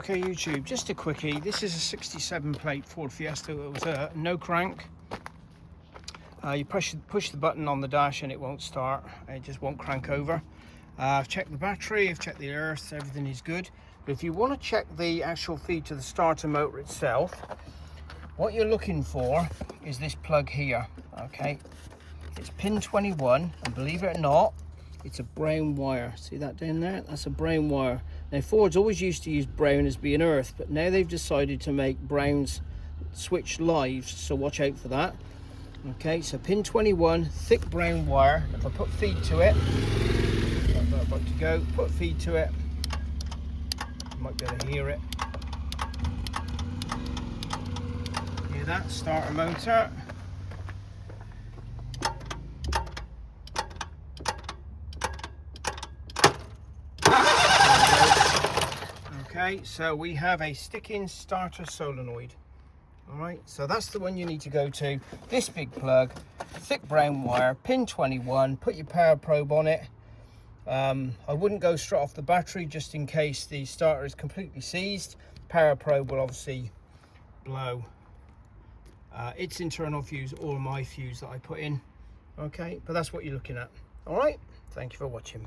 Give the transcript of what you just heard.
Okay, YouTube, just a quickie. This is a 67 plate Ford Fiesta. It was a no crank. You push the button on the dash and it won't start. It just won't crank over. I've checked the battery, I've checked the earth, everything is good. But if you want to check the actual feed to the starter motor itself, what you're looking for is this plug here. Okay, it's pin 21, and believe it or not, it's a brown wire. See that down there? That's a brown wire. Now Ford's always used to use brown as being earth, but now they've decided to make browns switch lives, so watch out for that. Okay, so pin 21, thick brown wire. If I put feed to it, I'm about to go, put feed to it, you might be able to hear it. Hear that? Starter motor. Okay, so we have a stick-in starter solenoid. All right, so that's the one you need to go to. This big plug, thick brown wire, pin 21, put your power probe on it. I wouldn't go straight off the battery just in case the starter is completely seized. Power probe will obviously blow its internal fuse or my fuse that I put in. Okay, but that's what you're looking at. All right, thank you for watching.